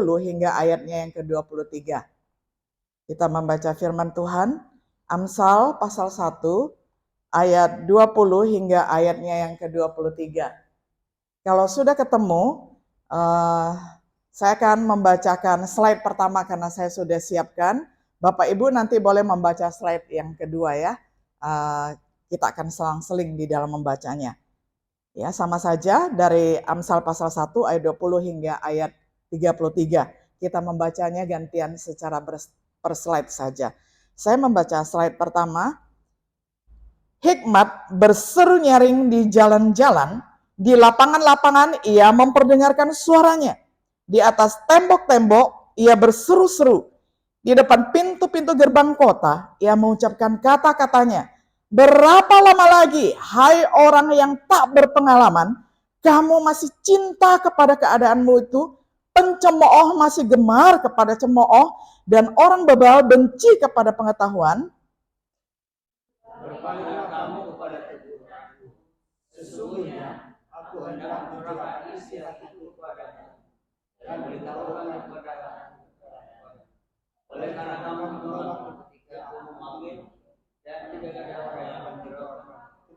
hingga ayatnya yang ke-23. Kita membaca firman Tuhan, Amsal pasal 1, ayat 20 hingga ayatnya yang ke-23. Kalau sudah ketemu, saya akan membacakan slide pertama karena saya sudah siapkan. Bapak Ibu nanti boleh membaca slide yang kedua ya. Kita akan selang-seling di dalam membacanya. Ya, sama saja dari Amsal pasal 1 ayat 20 hingga ayat 33. Kita membacanya gantian secara per slide saja. Saya membaca slide pertama. Hikmat berseru nyaring di jalan-jalan, di lapangan-lapangan ia memperdengarkan suaranya. Di atas tembok-tembok ia berseru-seru. Di depan pintu-pintu gerbang kota ia mengucapkan kata-katanya. Berapa lama lagi, hai orang yang tak berpengalaman, kamu masih cinta kepada keadaanmu itu, pencemooh masih gemar kepada cemooh, dan orang bebal benci kepada pengetahuan. Berpalinglah kamu kepada keburukanku. Sesungguhnya aku hendak menyerahkan isi hatiku kepadamu dan beritahukan kepadamu. Oleh karena kamu menolakku ketika aku memanggil dan tidak ada orang yang menjawab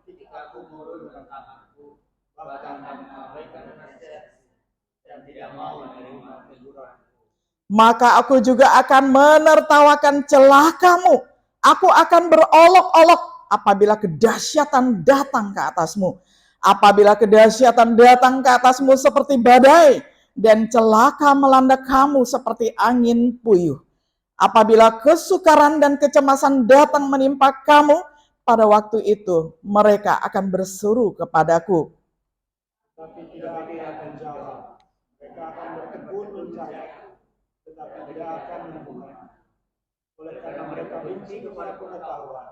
ketika aku mengulurkan tanganku, bahkan kamu mengabaikan nasihat dan tidak mau menerima teguran. Maka aku juga akan menertawakan celah kamu. Aku akan berolok-olok apabila kedahsyatan datang ke atasmu. Apabila kedahsyatan datang ke atasmu seperti badai, dan celaka melanda kamu seperti angin puyuh. Apabila kesukaran dan kecemasan datang menimpa kamu, pada waktu itu mereka akan berseru kepadaku. Tapi tidak akan menjawab. Mereka akan berkebun mencari, tetapi tidak akan menemukan. Oleh karena mereka benci kepada pengetahuan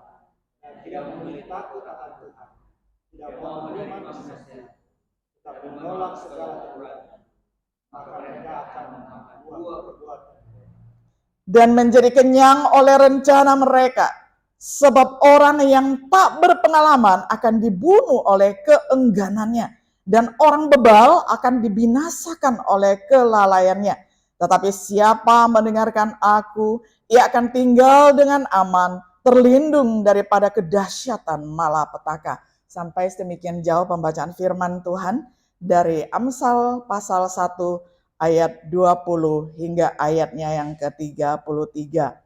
dan tidak memiliki takut akan Tuhan, tidak mau menerima nasihat, tetapi menolak segala teguran, maka mereka akan membuat perbuatan dan menjadi kenyang oleh rencana mereka. Sebab orang yang tak berpengalaman akan dibunuh oleh keengganannya, dan orang bebal akan dibinasakan oleh kelalaiannya. Tetapi siapa mendengarkan aku, ia akan tinggal dengan aman, terlindung daripada kedahsyatan malapetaka. Sampai sedemikian jauh pembacaan firman Tuhan dari Amsal pasal 1 ayat 20 hingga ayatnya yang ke-33.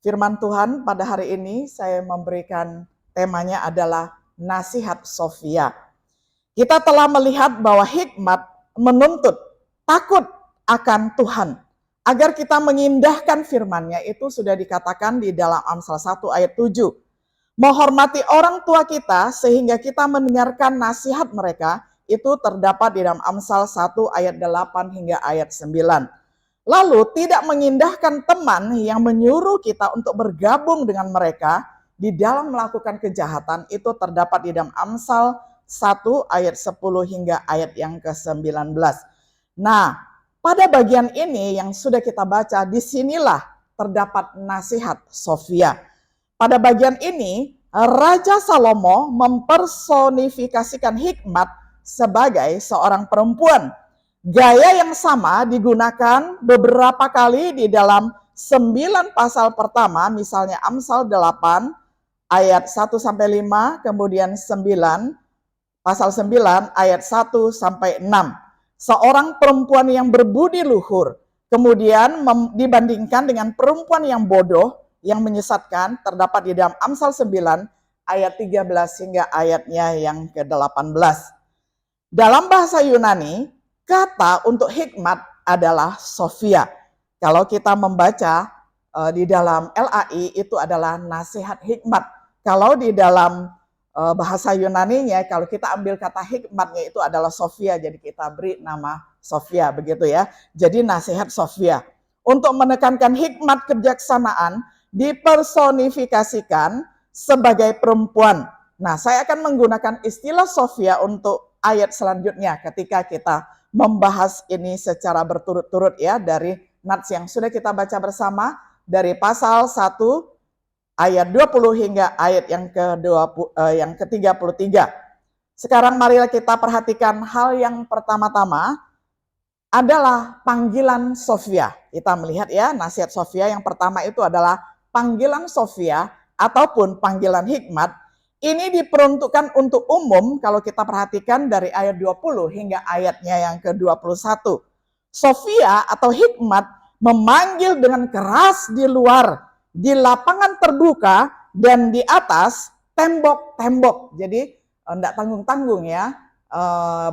Firman Tuhan pada hari ini saya memberikan temanya adalah nasihat Sofia. Kita telah melihat bahwa hikmat menuntut takut akan Tuhan. Agar kita mengindahkan firman-Nya itu sudah dikatakan di dalam Amsal 1 ayat 7. Menghormati orang tua kita sehingga kita mendengarkan nasihat mereka itu terdapat di dalam Amsal 1 ayat 8 hingga ayat 9. Lalu tidak mengindahkan teman yang menyuruh kita untuk bergabung dengan mereka di dalam melakukan kejahatan itu terdapat di dalam Amsal 1 ayat 10 hingga ayat yang ke-19. Nah, pada bagian ini yang sudah kita baca, disinilah terdapat nasihat Sofia. Pada bagian ini, Raja Salomo mempersonifikasikan hikmat sebagai seorang perempuan. Gaya yang sama digunakan beberapa kali di dalam 9 pasal pertama, misalnya Amsal 8 ayat 1 sampai 5, kemudian 9 pasal 9 ayat 1 sampai 6. Seorang perempuan yang berbudi luhur kemudian dibandingkan dengan perempuan yang bodoh yang menyesatkan terdapat di dalam Amsal 9 ayat 13 hingga ayatnya yang ke-18. Dalam bahasa Yunani, kata untuk hikmat adalah Sophia. Kalau kita membaca di dalam LAI itu adalah nasihat hikmat. Kalau di dalam bahasa Yunaninya, kalau kita ambil kata hikmatnya itu adalah Sophia, jadi kita beri nama Sophia begitu ya. Jadi nasihat Sophia. Untuk menekankan hikmat kebijaksanaan dipersonifikasikan sebagai perempuan. Nah, saya akan menggunakan istilah Sophia untuk ayat selanjutnya ketika kita membahas ini secara berturut-turut ya dari nats yang sudah kita baca bersama dari pasal 1 ayat 20 hingga ayat yang ke-33. Sekarang marilah kita perhatikan hal yang pertama-tama. adalah panggilan Sofia. Kita melihat ya, nasihat Sofia yang pertama itu adalah panggilan Sofia ataupun panggilan hikmat. Ini diperuntukkan untuk umum kalau kita perhatikan dari ayat 20 hingga ayatnya yang ke-21. Sofia atau hikmat memanggil dengan keras di luar, di lapangan terbuka dan di atas tembok-tembok. Jadi enggak tanggung-tanggung ya.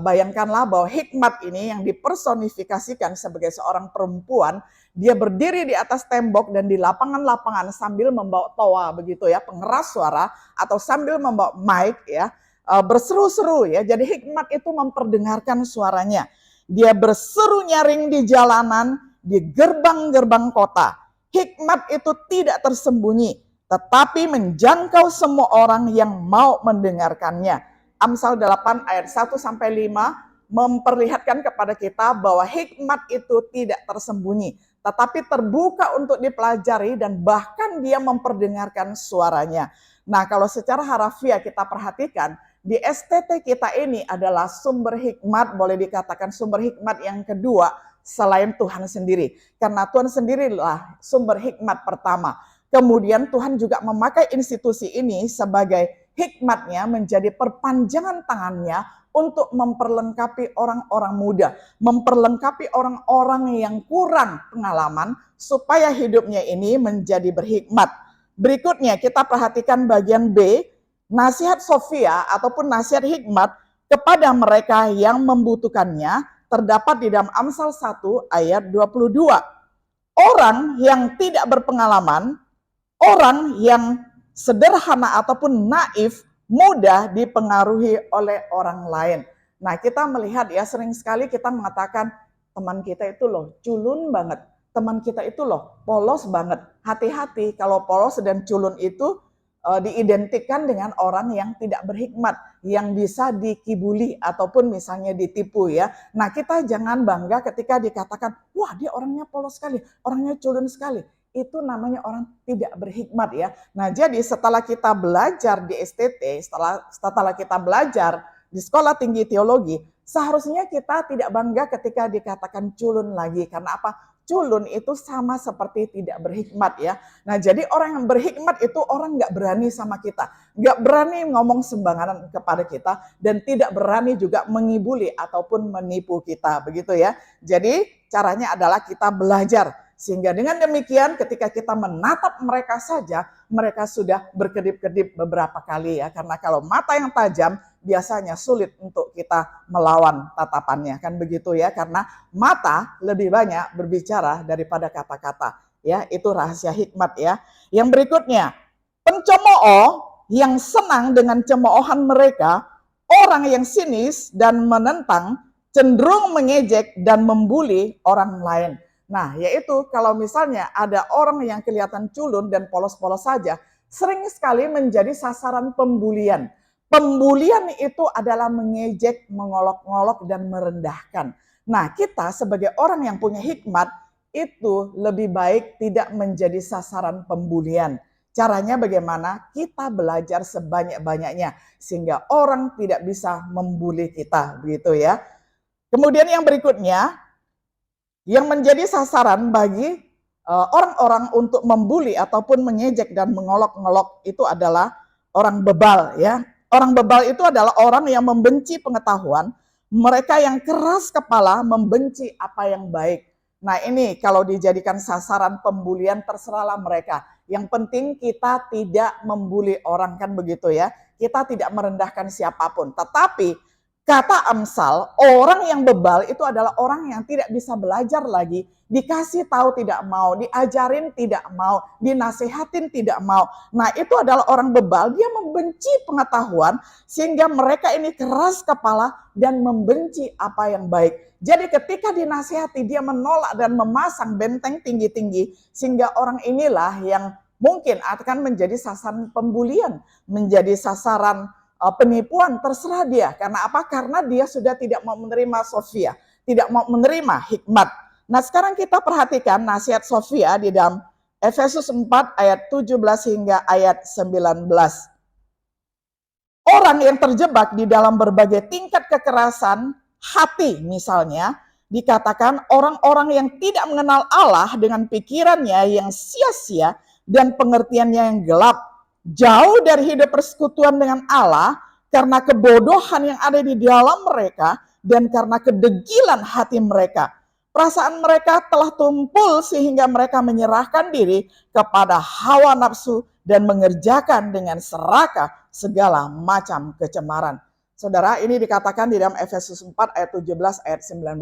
Bayangkanlah bahwa hikmat ini yang dipersonifikasikan sebagai seorang perempuan, dia berdiri di atas tembok dan di lapangan-lapangan sambil membawa toa begitu ya, pengeras suara atau sambil membawa mic ya, berseru-seru ya. Jadi hikmat itu memperdengarkan suaranya. Dia berseru nyaring di jalanan, di gerbang-gerbang kota. Hikmat itu tidak tersembunyi, tetapi menjangkau semua orang yang mau mendengarkannya. Amsal 8 ayat 1 sampai 5 memperlihatkan kepada kita bahwa hikmat itu tidak tersembunyi, tetapi terbuka untuk dipelajari dan bahkan dia memperdengarkan suaranya. Nah, kalau secara harafiah kita perhatikan, di STT kita ini adalah sumber hikmat, boleh dikatakan sumber hikmat yang kedua selain Tuhan sendiri. Karena Tuhan sendirilah sumber hikmat pertama. Kemudian Tuhan juga memakai institusi ini sebagai hikmatnya menjadi perpanjangan tangannya untuk memperlengkapi orang-orang muda, memperlengkapi orang-orang yang kurang pengalaman supaya hidupnya ini menjadi berhikmat. Berikutnya kita perhatikan bagian B, nasihat Sofia ataupun nasihat hikmat kepada mereka yang membutuhkannya terdapat di dalam Amsal 1 ayat 22. Orang yang tidak berpengalaman, orang yang sederhana ataupun naif, mudah dipengaruhi oleh orang lain. Nah, kita melihat ya, sering sekali kita mengatakan teman kita itu loh culun banget, teman kita itu loh polos banget. Hati-hati kalau polos dan culun itu diidentikan dengan orang yang tidak berhikmat, yang bisa dikibuli ataupun misalnya ditipu ya. Nah, kita jangan bangga ketika dikatakan, wah dia orangnya polos sekali, orangnya culun sekali. Itu namanya orang tidak berhikmat ya. Nah, jadi setelah kita belajar di STT, setelah kita belajar di Sekolah Tinggi Teologi, seharusnya kita tidak bangga ketika dikatakan culun lagi. Karena apa? Culun itu sama seperti tidak berhikmat ya. Nah, jadi orang yang berhikmat itu orang nggak berani sama kita, nggak berani ngomong sembarangan kepada kita, dan tidak berani juga mengibuli ataupun menipu kita, begitu ya. Jadi caranya adalah kita belajar. Sehingga dengan demikian ketika kita menatap mereka saja, mereka sudah berkedip-kedip beberapa kali ya. Karena kalau mata yang tajam biasanya sulit untuk kita melawan tatapannya. Kan begitu ya, karena mata lebih banyak berbicara daripada kata-kata. Ya, itu rahasia hikmat ya. Yang berikutnya, pencemooh yang senang dengan cemoohan mereka, orang yang sinis dan menentang, cenderung mengejek dan membuli orang lain. Nah, yaitu kalau misalnya ada orang yang kelihatan culun dan polos-polos saja, sering sekali menjadi sasaran pembulian. Pembulian itu adalah mengejek, mengolok-ngolok, dan merendahkan. Nah, kita sebagai orang yang punya hikmat, itu lebih baik tidak menjadi sasaran pembulian. Caranya bagaimana? Kita belajar sebanyak-banyaknya, sehingga orang tidak bisa membuli kita, begitu ya. Kemudian yang berikutnya, yang menjadi sasaran bagi orang-orang untuk membuli ataupun mengejek dan mengolok-ngolok itu adalah orang bebal ya. Orang bebal itu adalah orang yang membenci pengetahuan, mereka yang keras kepala membenci apa yang baik. Nah, ini kalau dijadikan sasaran pembulian terserahlah mereka. Yang penting kita tidak membuli orang, kan begitu ya. Kita tidak merendahkan siapapun. Tetapi kata Amsal, orang yang bebal itu adalah orang yang tidak bisa belajar lagi, dikasih tahu tidak mau, diajarin tidak mau, dinasehatin tidak mau. Nah, itu adalah orang bebal, dia membenci pengetahuan sehingga mereka ini keras kepala dan membenci apa yang baik. Jadi ketika dinasehati dia menolak dan memasang benteng tinggi-tinggi sehingga orang inilah yang mungkin akan menjadi sasaran pembulian, menjadi sasaran penipuan, terserah dia. Karena apa? Karena dia sudah tidak mau menerima Sofia, tidak mau menerima hikmat. Nah, sekarang kita perhatikan nasihat Sofia di dalam Efesus 4 ayat 17 hingga ayat 19. Orang yang terjebak di dalam berbagai tingkat kekerasan hati misalnya, dikatakan orang-orang yang tidak mengenal Allah dengan pikirannya yang sia-sia dan pengertiannya yang gelap, jauh dari hidup persekutuan dengan Allah karena kebodohan yang ada di dalam mereka dan karena kedegilan hati mereka. Perasaan mereka telah tumpul sehingga mereka menyerahkan diri kepada hawa nafsu dan mengerjakan dengan serakah segala macam kecemaran. Saudara, ini dikatakan di dalam Efesus 4 ayat 17 ayat 19.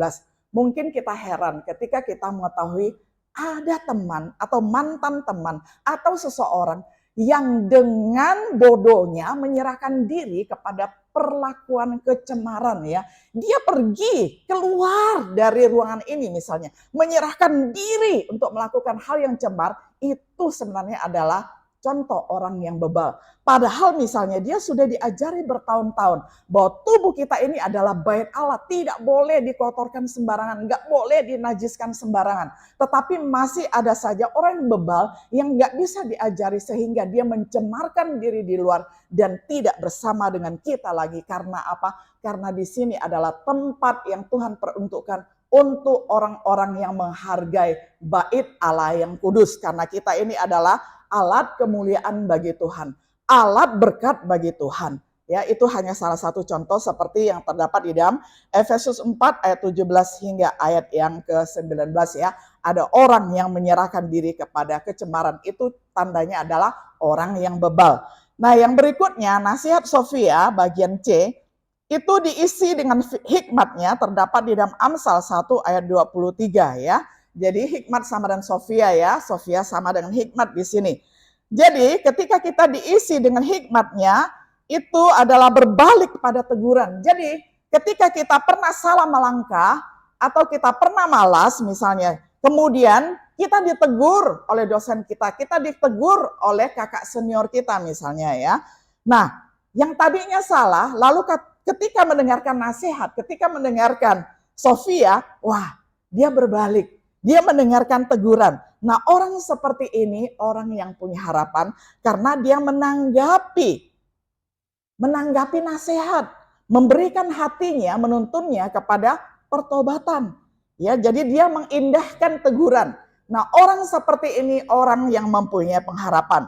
Mungkin kita heran ketika kita mengetahui ada teman atau mantan teman atau seseorang yang dengan bodohnya menyerahkan diri kepada perlakuan kecemaran ya. Dia pergi keluar dari ruangan ini misalnya, menyerahkan diri untuk melakukan hal yang cemar, itu sebenarnya adalah contoh orang yang bebal. Padahal misalnya dia sudah diajari bertahun-tahun bahwa tubuh kita ini adalah bait Allah, tidak boleh dikotorkan sembarangan, nggak boleh dinajiskan sembarangan. Tetapi masih ada saja orang yang bebal yang nggak bisa diajari sehingga dia mencemarkan diri di luar dan tidak bersama dengan kita lagi. Karena apa? Karena di sini adalah tempat yang Tuhan peruntukkan untuk orang-orang yang menghargai bait Allah yang kudus. Karena kita ini adalah alat kemuliaan bagi Tuhan, alat berkat bagi Tuhan. Ya, itu hanya salah satu contoh seperti yang terdapat di dalam Efesus 4 ayat 17 hingga ayat yang ke-19 ya. Ada orang yang menyerahkan diri kepada kecemaran, itu tandanya adalah orang yang bebal. Nah, yang berikutnya nasihat Sofia bagian C itu diisi dengan hikmatnya, terdapat di dalam Amsal 1 ayat 23 ya. Jadi hikmat sama dengan Sofia ya, Sofia sama dengan hikmat di sini. Jadi ketika kita diisi dengan hikmatnya, itu adalah berbalik kepada teguran. Jadi ketika kita pernah salah melangkah, atau kita pernah malas misalnya, kemudian kita ditegur oleh dosen kita ditegur oleh kakak senior kita misalnya ya. Nah, yang tadinya salah, lalu ketika mendengarkan nasihat, ketika mendengarkan Sofia, wah dia berbalik. Dia mendengarkan teguran. Nah, orang seperti ini orang yang punya harapan karena dia menanggapi nasihat, memberikan hatinya, menuntunnya kepada pertobatan. Ya, jadi dia mengindahkan teguran. Nah, orang seperti ini orang yang mempunyai pengharapan.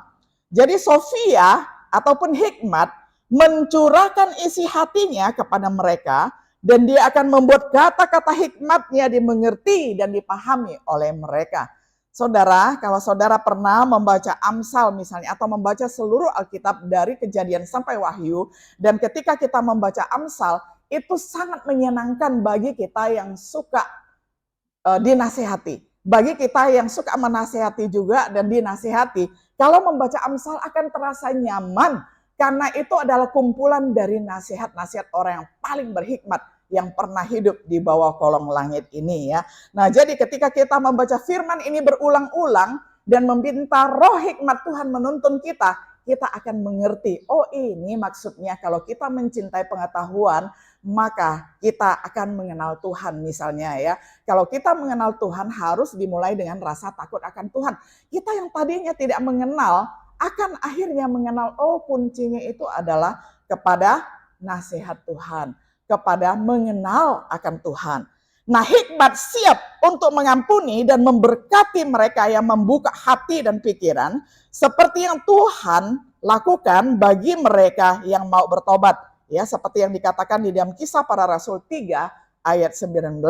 Jadi Sofia ataupun hikmat mencurahkan isi hatinya kepada mereka, dan dia akan membuat kata-kata hikmatnya dimengerti dan dipahami oleh mereka. Saudara, kalau saudara pernah membaca Amsal misalnya, atau membaca seluruh Alkitab dari Kejadian sampai Wahyu, dan ketika kita membaca Amsal, itu sangat menyenangkan bagi kita yang suka dinasihati. Bagi kita yang suka menasihati juga dan dinasihati, kalau membaca Amsal akan terasa nyaman, karena itu adalah kumpulan dari nasihat-nasihat orang yang paling berhikmat yang pernah hidup di bawah kolong langit ini ya. Nah, jadi ketika kita membaca firman ini berulang-ulang dan meminta roh hikmat Tuhan menuntun kita, kita akan mengerti, oh ini maksudnya kalau kita mencintai pengetahuan, maka kita akan mengenal Tuhan misalnya ya. Kalau kita mengenal Tuhan harus dimulai dengan rasa takut akan Tuhan. Kita yang tadinya tidak mengenal, akan akhirnya mengenal, oh kuncinya itu adalah kepada nasihat Tuhan, kepada mengenal akan Tuhan. Nah, hikmat siap untuk mengampuni dan memberkati mereka yang membuka hati dan pikiran, seperti yang Tuhan lakukan bagi mereka yang mau bertobat. Ya, seperti yang dikatakan di dalam Kisah Para Rasul 3 ayat 19.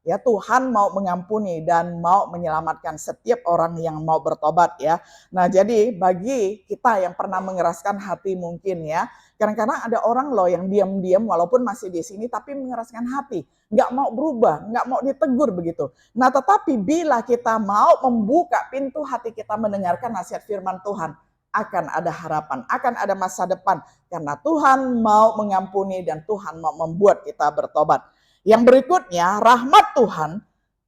Ya, Tuhan mau mengampuni dan mau menyelamatkan setiap orang yang mau bertobat ya. Nah, jadi bagi kita yang pernah mengeraskan hati mungkin ya, kadang-kadang ada orang loh yang diam-diam walaupun masih di sini tapi mengeraskan hati, nggak mau berubah, nggak mau ditegur begitu. Nah, tetapi bila kita mau membuka pintu hati kita mendengarkan nasihat firman Tuhan, akan ada harapan, akan ada masa depan, karena Tuhan mau mengampuni dan Tuhan mau membuat kita bertobat. Yang berikutnya, rahmat Tuhan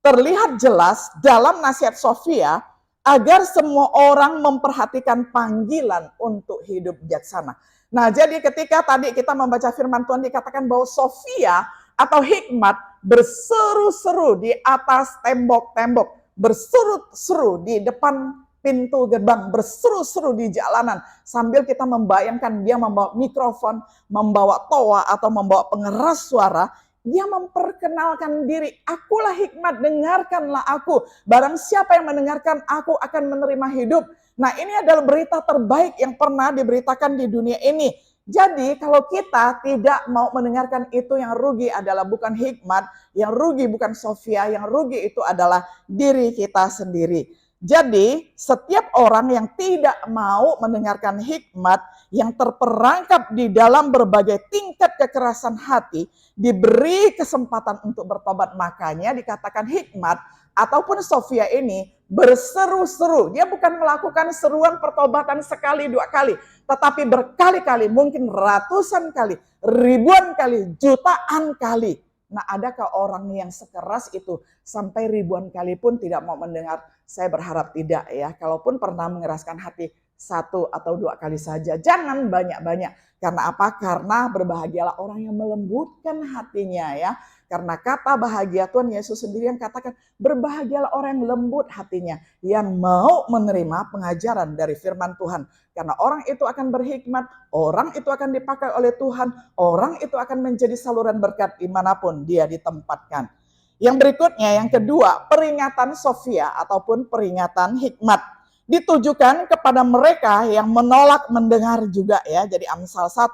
terlihat jelas dalam nasihat Sofia agar semua orang memperhatikan panggilan untuk hidup bijaksana. Nah, jadi ketika tadi kita membaca firman Tuhan dikatakan bahwa Sofia atau hikmat berseru-seru di atas tembok-tembok, berseru-seru di depan pintu gerbang, berseru-seru di jalanan, sambil kita membayangkan dia membawa mikrofon, membawa toa atau membawa pengeras suara. dia memperkenalkan diri. Akulah hikmat, dengarkanlah aku. Barang siapa yang mendengarkan aku akan menerima hidup. Nah, ini adalah berita terbaik yang pernah diberitakan di dunia ini. Jadi kalau kita tidak mau mendengarkan itu, yang rugi adalah bukan hikmat, yang rugi bukan Sofia, yang rugi itu adalah diri kita sendiri. Jadi setiap orang yang tidak mau mendengarkan hikmat, yang terperangkap di dalam berbagai tingkat kekerasan hati, diberi kesempatan untuk bertobat. Makanya dikatakan hikmat ataupun Sofia ini berseru-seru. Dia bukan melakukan seruan pertobatan sekali dua kali, tetapi berkali-kali, mungkin ratusan kali, ribuan kali, jutaan kali. Nah, adakah orang yang sekeras itu sampai ribuan kali pun tidak mau mendengar? Saya berharap tidak ya. Kalaupun pernah mengeraskan hati satu atau dua kali saja, jangan banyak-banyak. Karena apa? Karena berbahagialah orang yang melembutkan hatinya ya. Karena kata bahagia, Tuhan Yesus sendiri yang katakan, berbahagialah orang yang lembut hatinya, yang mau menerima pengajaran dari firman Tuhan. Karena orang itu akan berhikmat, orang itu akan dipakai oleh Tuhan, orang itu akan menjadi saluran berkat dimanapun dia ditempatkan. Yang berikutnya, yang kedua, peringatan Sofia ataupun peringatan hikmat ditujukan kepada mereka yang menolak mendengar juga ya. Jadi Amsal 1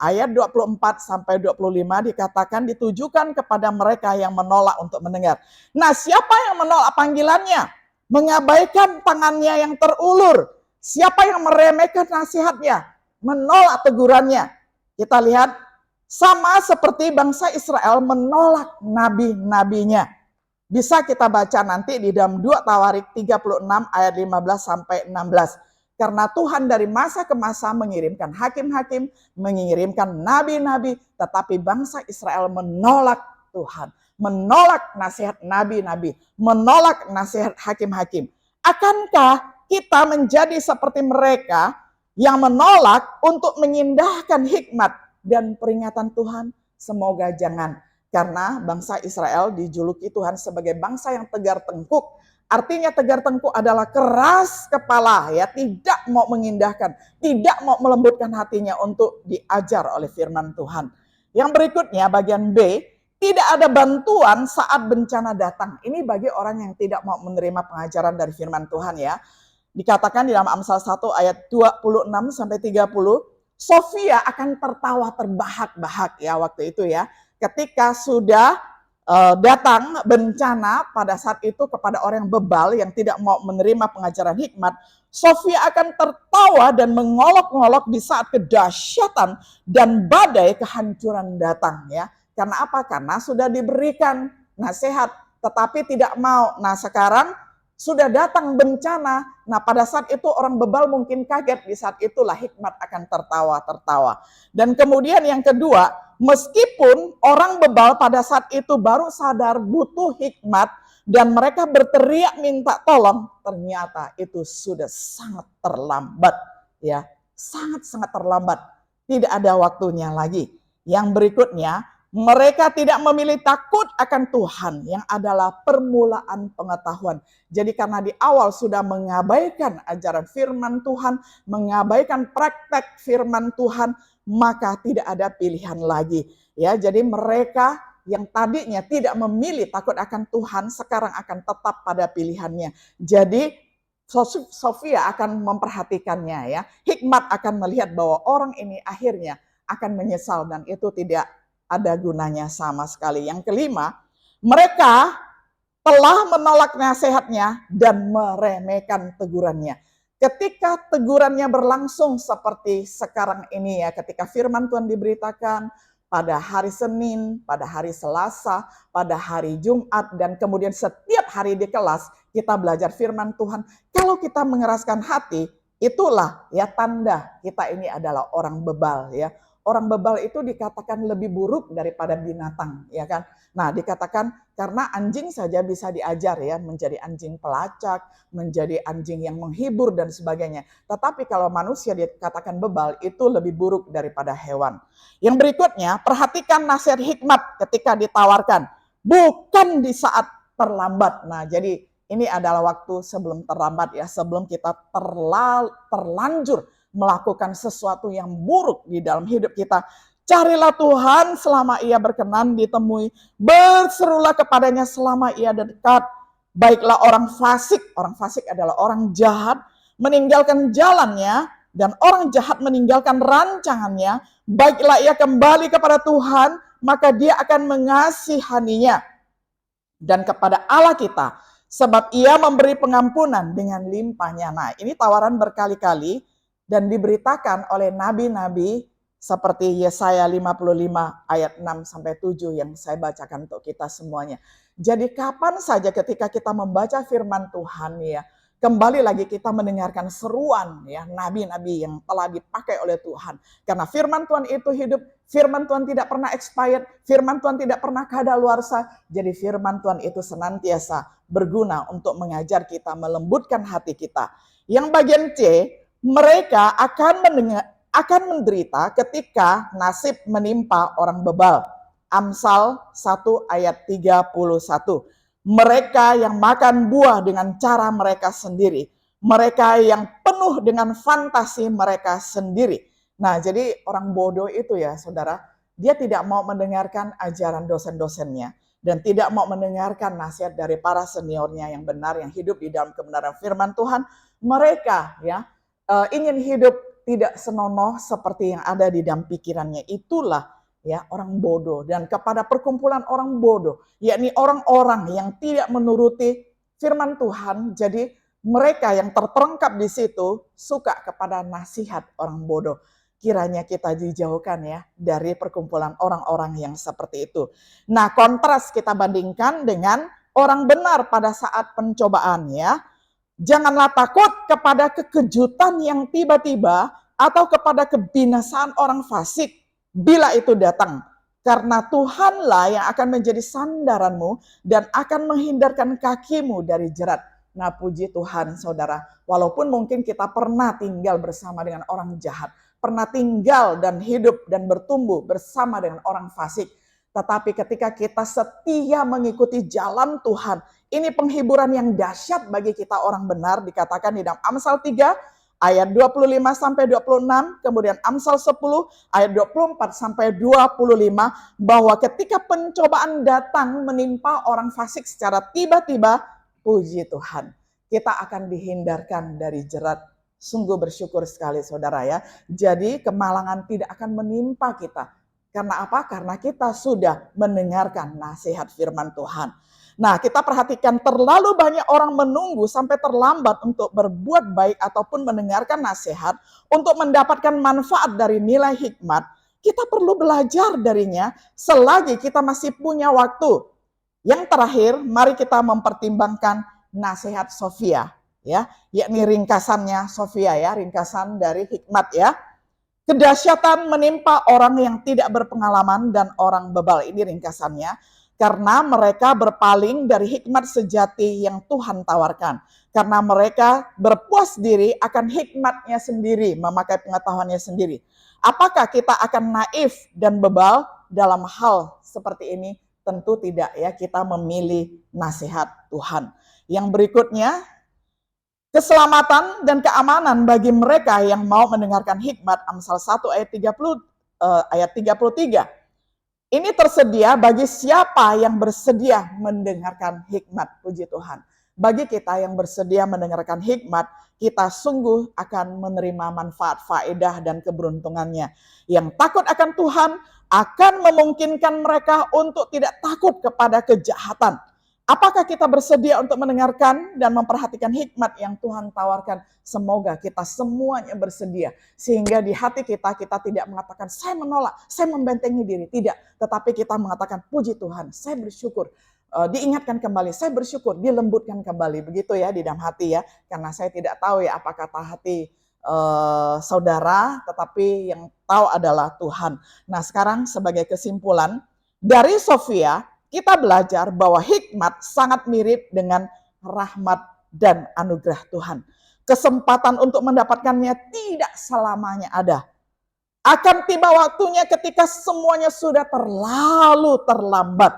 ayat 24 sampai 25 dikatakan ditujukan kepada mereka yang menolak untuk mendengar. Nah, siapa yang menolak panggilannya? Mengabaikan tangannya yang terulur. Siapa yang meremehkan nasihatnya? Menolak tegurannya. Kita lihat sama seperti bangsa Israel menolak nabi-nabinya. Bisa kita baca nanti di dalam 2 Tawarik 36 ayat 15 sampai 16. Karena Tuhan dari masa ke masa mengirimkan hakim-hakim, mengirimkan nabi-nabi, tetapi bangsa Israel menolak Tuhan, menolak nasihat nabi-nabi, menolak nasihat hakim-hakim. Akankah kita menjadi seperti mereka yang menolak untuk mengindahkan hikmat dan peringatan Tuhan? Semoga jangan. Karena bangsa Israel dijuluki Tuhan sebagai bangsa yang tegar tengkuk. Artinya tegar tengkuk adalah keras kepala ya, tidak mau mengindahkan, tidak mau melembutkan hatinya untuk diajar oleh firman Tuhan. Yang berikutnya bagian B, tidak ada bantuan saat bencana datang. Ini bagi orang yang tidak mau menerima pengajaran dari firman Tuhan ya. Dikatakan di dalam Amsal 1 ayat 26 sampai 30, Sofia akan tertawa terbahak-bahak ya waktu itu ya. Ketika sudah datang bencana pada saat itu kepada orang yang bebal yang tidak mau menerima pengajaran hikmat, Sofia akan tertawa dan mengolok-ngolok di saat kedahsyatan dan badai kehancuran datang ya. Karena apa? Karena sudah diberikan nasihat tetapi tidak mau. Nah, sekarang sudah datang bencana. Nah, pada saat itu orang bebal mungkin kaget, di saat itulah hikmat akan tertawa-tertawa. Dan kemudian yang kedua, meskipun orang bebal pada saat itu baru sadar butuh hikmat dan mereka berteriak minta tolong, ternyata itu sudah sangat terlambat ya, sangat-sangat terlambat. Tidak ada waktunya lagi. Yang berikutnya, mereka tidak memilih takut akan Tuhan yang adalah permulaan pengetahuan. Jadi karena di awal sudah mengabaikan ajaran firman Tuhan, mengabaikan praktek firman Tuhan, maka tidak ada pilihan lagi. Ya, jadi mereka yang tadinya tidak memilih takut akan Tuhan sekarang akan tetap pada pilihannya. Jadi Sofia akan memperhatikannya ya. Hikmat akan melihat bahwa orang ini akhirnya akan menyesal dan itu tidak ada gunanya sama sekali. Yang kelima, mereka telah menolak nasihatnya dan meremehkan tegurannya. Ketika tegurannya berlangsung seperti sekarang ini ya, ketika firman Tuhan diberitakan pada hari Senin, pada hari Selasa, pada hari Jumat, dan kemudian setiap hari di kelas kita belajar firman Tuhan. Kalau kita mengeraskan hati, itulah ya tanda kita ini adalah orang bebal ya. Orang bebal itu dikatakan lebih buruk daripada binatang, ya kan? Nah, dikatakan karena anjing saja bisa diajar ya, menjadi anjing pelacak, menjadi anjing yang menghibur dan sebagainya. Tetapi kalau manusia dikatakan bebal, itu lebih buruk daripada hewan. Yang berikutnya, perhatikan nasihat hikmat ketika ditawarkan, bukan di saat terlambat. Nah, jadi ini adalah waktu sebelum terlambat ya, sebelum kita terlanjur melakukan sesuatu yang buruk di dalam hidup kita. Carilah Tuhan selama ia berkenan ditemui. Berserulah kepadanya selama ia dekat. Baiklah orang fasik adalah orang jahat, meninggalkan jalannya, dan orang jahat meninggalkan rancangannya. Baiklah ia kembali kepada Tuhan, maka dia akan mengasihaninya. Dan kepada Allah kita, sebab ia memberi pengampunan dengan limpahnya. Nah, ini tawaran berkali-kali dan diberitakan oleh nabi-nabi seperti Yesaya 55 ayat 6-7 yang saya bacakan untuk kita semuanya. Jadi kapan saja ketika kita membaca firman Tuhan ya, kembali lagi kita mendengarkan seruan ya nabi-nabi yang telah dipakai oleh Tuhan. Karena firman Tuhan itu hidup, firman Tuhan tidak pernah expired, firman Tuhan tidak pernah kadaluarsa. Jadi firman Tuhan itu senantiasa berguna untuk mengajar kita, melembutkan hati kita. Yang bagian C, mereka akan menderita ketika nasib menimpa orang bebal. Amsal 1 ayat 31. Mereka yang makan buah dengan cara mereka sendiri. Mereka yang penuh dengan fantasi mereka sendiri. Nah, jadi orang bodoh itu ya saudara, dia tidak mau mendengarkan ajaran dosen-dosennya. Dan tidak mau mendengarkan nasihat dari para seniornya yang benar, yang hidup di dalam kebenaran firman Tuhan. Mereka ya ingin hidup tidak senonoh seperti yang ada di dalam pikirannya. Itulah ya orang bodoh. Dan kepada perkumpulan orang bodoh, yakni orang-orang yang tidak menuruti firman Tuhan, jadi mereka yang terperangkap di situ suka kepada nasihat orang bodoh. Kiranya kita dijauhkan ya dari perkumpulan orang-orang yang seperti itu. Nah, kontras kita bandingkan dengan orang benar pada saat pencobaan ya. Janganlah takut kepada kekejutan yang tiba-tiba atau kepada kebinasaan orang fasik bila itu datang. Karena Tuhanlah yang akan menjadi sandaranmu dan akan menghindarkan kakimu dari jerat. Nah, puji Tuhan saudara, walaupun mungkin kita pernah tinggal bersama dengan orang jahat, pernah tinggal dan hidup dan bertumbuh bersama dengan orang fasik, tetapi ketika kita setia mengikuti jalan Tuhan, ini penghiburan yang dahsyat bagi kita orang benar, dikatakan di dalam Amsal 3 ayat 25-26, kemudian Amsal 10 ayat 24-25, bahwa ketika pencobaan datang menimpa orang fasik secara tiba-tiba, puji Tuhan, kita akan dihindarkan dari jerat. Sungguh bersyukur sekali saudara ya. Jadi kemalangan tidak akan menimpa kita. Karena apa? Karena kita sudah mendengarkan nasihat firman Tuhan. Nah, kita perhatikan terlalu banyak orang menunggu sampai terlambat untuk berbuat baik ataupun mendengarkan nasihat untuk mendapatkan manfaat dari nilai hikmat. Kita perlu belajar darinya selagi kita masih punya waktu. Yang terakhir, mari kita mempertimbangkan nasihat Sofia, ya, yakni ringkasannya Sofia ya, ringkasan dari hikmat ya. Kedahsyatan menimpa orang yang tidak berpengalaman dan orang bebal, ini ringkasannya. Karena mereka berpaling dari hikmat sejati yang Tuhan tawarkan. Karena mereka berpuas diri akan hikmatnya sendiri, memakai pengetahuannya sendiri. Apakah kita akan naif dan bebal dalam hal seperti ini? Tentu tidak ya, kita memilih nasihat Tuhan. Yang berikutnya, keselamatan dan keamanan bagi mereka yang mau mendengarkan hikmat, Amsal 1 ayat 33. Ini tersedia bagi siapa yang bersedia mendengarkan hikmat, puji Tuhan. Bagi kita yang bersedia mendengarkan hikmat, kita sungguh akan menerima manfaat, faedah, dan keberuntungannya. Yang takut akan Tuhan akan memungkinkan mereka untuk tidak takut kepada kejahatan. Apakah kita bersedia untuk mendengarkan dan memperhatikan hikmat yang Tuhan tawarkan? Semoga kita semuanya bersedia. Sehingga di hati kita tidak mengatakan, saya menolak, saya membentengi diri. Tidak, tetapi kita mengatakan, puji Tuhan, saya bersyukur. Diingatkan kembali, saya bersyukur, dilembutkan kembali. Begitu ya di dalam hati ya. Karena saya tidak tahu ya apa kata hati saudara, tetapi yang tahu adalah Tuhan. Nah, sekarang sebagai kesimpulan, dari Sofia, kita belajar bahwa hikmat sangat mirip dengan rahmat dan anugerah Tuhan. Kesempatan untuk mendapatkannya tidak selamanya ada. Akan tiba waktunya ketika semuanya sudah terlalu terlambat.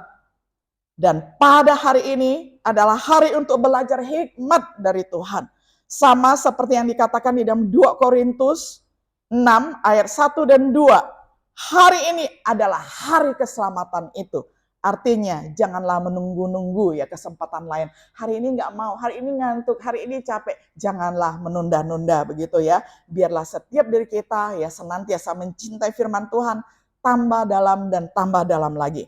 Dan pada hari ini adalah hari untuk belajar hikmat dari Tuhan. Sama seperti yang dikatakan di dalam 2 Korintus 6 ayat 1 dan 2. Hari ini adalah hari keselamatan itu. Artinya janganlah menunggu-nunggu ya kesempatan lain. Hari ini nggak mau, hari ini ngantuk, hari ini capek. Janganlah menunda-nunda begitu ya. Biarlah setiap diri kita ya senantiasa mencintai firman Tuhan, tambah dalam dan tambah dalam lagi.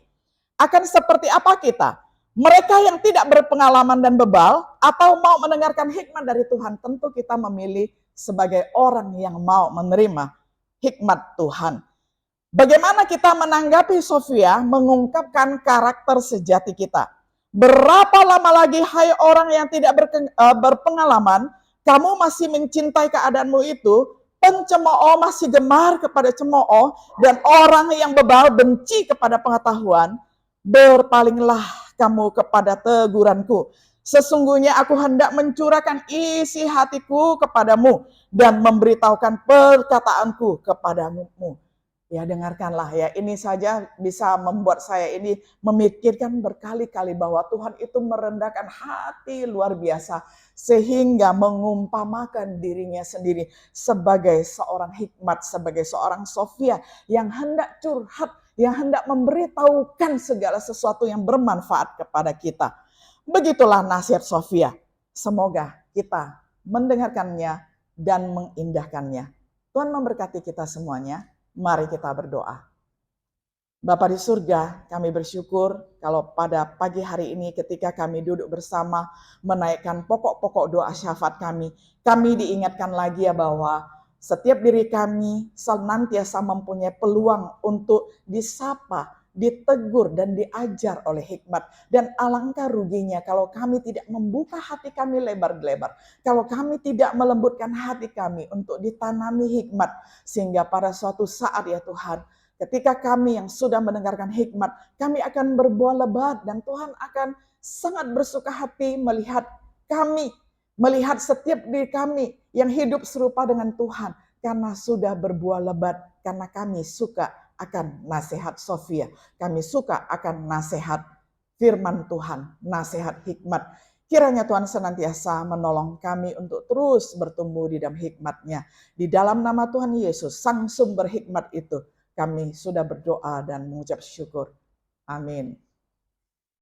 Akan seperti apa kita? Mereka yang tidak berpengalaman dan bebal atau mau mendengarkan hikmat dari Tuhan, tentu kita memilih sebagai orang yang mau menerima hikmat Tuhan. Bagaimana kita menanggapi Sofia mengungkapkan karakter sejati kita? Berapa lama lagi, hai orang yang tidak berpengalaman, kamu masih mencintai keadaanmu itu, pencemooh masih gemar kepada cemooh, dan orang yang bebal benci kepada pengetahuan, berpalinglah kamu kepada teguranku. Sesungguhnya aku hendak mencurahkan isi hatiku kepadamu dan memberitahukan perkataanku kepadamu. Ya dengarkanlah ya, ini saja bisa membuat saya ini memikirkan berkali-kali bahwa Tuhan itu merendahkan hati luar biasa sehingga mengumpamakan dirinya sendiri sebagai seorang hikmat, sebagai seorang Sofia yang hendak curhat, yang hendak memberitahukan segala sesuatu yang bermanfaat kepada kita. Begitulah nasihat Sofia. Semoga kita mendengarkannya dan mengindahkannya. Tuhan memberkati kita semuanya. Mari kita berdoa. Bapa di surga, kami bersyukur kalau pada pagi hari ini ketika kami duduk bersama menaikkan pokok-pokok doa syafaat kami diingatkan lagi ya bahwa setiap diri kami senantiasa mempunyai peluang untuk disapa, ditegur dan diajar oleh hikmat. Dan alangkah ruginya kalau kami tidak membuka hati kami lebar-lebar. Kalau kami tidak melembutkan hati kami untuk ditanami hikmat. Sehingga pada suatu saat ya Tuhan, ketika kami yang sudah mendengarkan hikmat, kami akan berbuah lebat dan Tuhan akan sangat bersuka hati melihat kami, melihat setiap diri kami yang hidup serupa dengan Tuhan. Karena sudah berbuah lebat, karena kami suka akan nasihat Sofia. Kami suka akan nasihat firman Tuhan, nasihat hikmat. Kiranya Tuhan senantiasa menolong kami untuk terus bertumbuh di dalam hikmat-Nya. Di dalam nama Tuhan Yesus, Sang Sumber Hikmat itu, kami sudah berdoa dan mengucap syukur. Amin.